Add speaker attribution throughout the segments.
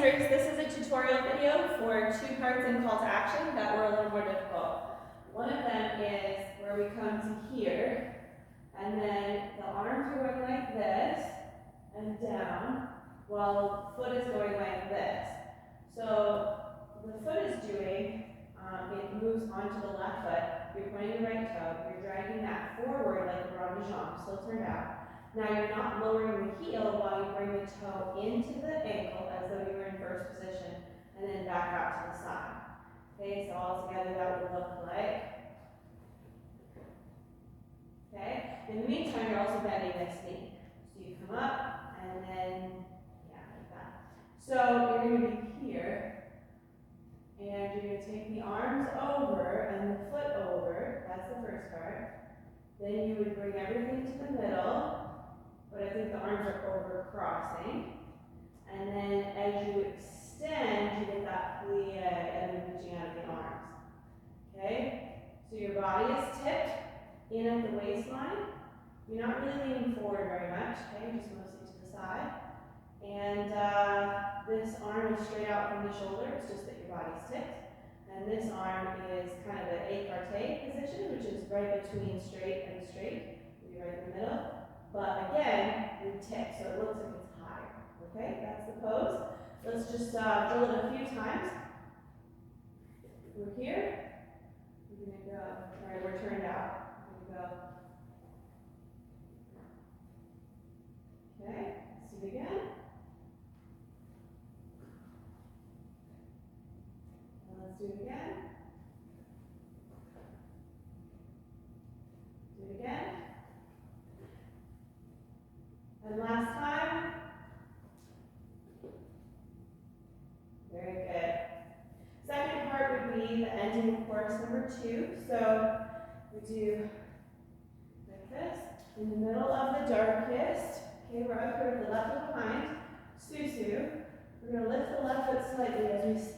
Speaker 1: answers. This is a tutorial video for 2 parts in call to action that were a little more difficult. One of them is where we come to here, and then the arms are going like this and down, while the foot is going like this. So the foot is doing, it moves onto the left foot, you're pointing the right toe, you're dragging that forward like a rond de jambe, still turned out. Now you're not lowering the heel while you bring the toe into the ankle as though you were in first position, and then back out to the side. Okay, so all together that would look like. Okay, in the meantime you're also bending this knee. So you come up and then, yeah, like that. So you're going to be here, and you're going to take the arms over and the foot over. That's the first part. Then you would bring everything to the middle. But I think the arms are over crossing. And then as you extend, you get that plie and then reaching out of the arms. Okay? So your body is tipped in at the waistline. You're not really leaning forward very much, okay? Just mostly to the side. And this arm is straight out from the shoulder. It's just that your body's tipped. And this arm is kind of an écarté position, which is right between straight and straight. You'll be right in the middle. But again, we tip, so it looks like it's higher. Okay, that's the pose. Let's just drill it a few times. We're here. We're going to go. All right, we're turned out. We're going to go. Okay, let's do it again. And let's do it again. Do it again. And last time. Very good. Second part would be the ending of course number 2. So we do like this. In the middle of the darkest. Okay, we're up here with the left foot behind. Susu. We're going to lift the left foot slightly as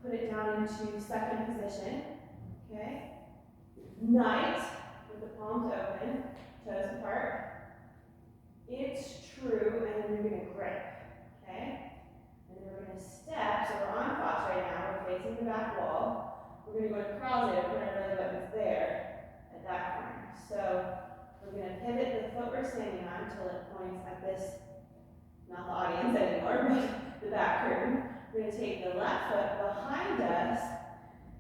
Speaker 1: we put it down into second position. Okay. Knight with the palms open, toes apart. It's true, and then you're going to grip, okay? And then we're going to step, so we're on fox right now, we're facing the back wall. We're going to go to cross it, put our belly buttons there, at that corner. So we're going to pivot the foot we're standing on until it points at this, not the audience anymore, but the back curtain. We're going to take the left foot behind us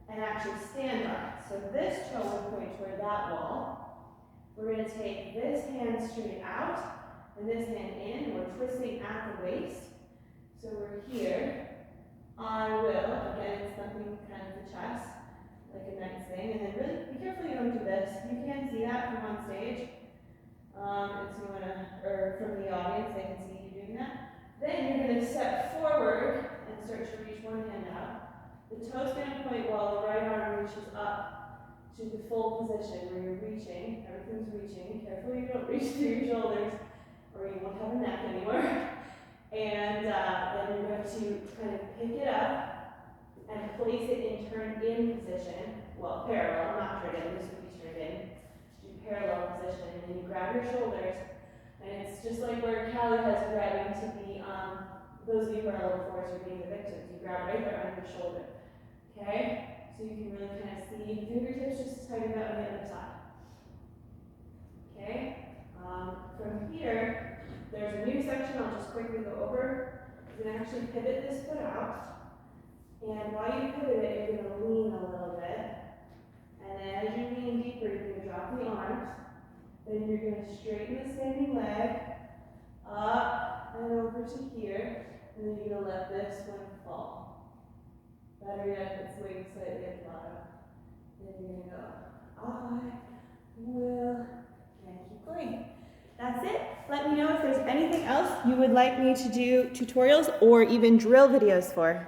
Speaker 1: and actually stand on it. So this toe will point toward that wall. We're going to take this hand straight out, and this hand in, we're twisting at the waist. So we're here. I will, again, it's something kind of the chest, like a nice thing. And then really be careful you don't do this. You can see that from on stage. And so you want to, or from the audience, they can see you doing that. Then you're going to step forward and start to reach one hand out. The toe's going to point while the right arm reaches up to the full position where you're reaching. Everything's reaching. Careful you don't reach through your shoulders, or you won't have a neck anymore. And then you're going to kind of pick it up and place it in turn in position. Well, parallel, not turned in, this would be turned in. Do parallel position, and then you grab your shoulders. And it's just like where Callie has grabbing to be, those of you who are level 4s are being the victims. You grab right there on your shoulder. Okay? So you can really kind of see the fingertips just tighten up on the other side. Okay? From here, there's a new section I'll just quickly go over. You're going to actually pivot this foot out. And while you pivot it, you're going to lean a little bit. And then as you lean deeper, you're going to drop the arms. Then you're going to straighten the standing leg up and over to here. And then you're going to let this one fall. Better yet, it's weighted slightly at the bottom. Then you're going to go, I will, and keep going. That's it. Let me know if there's anything else you would like me to do tutorials or even drill videos for.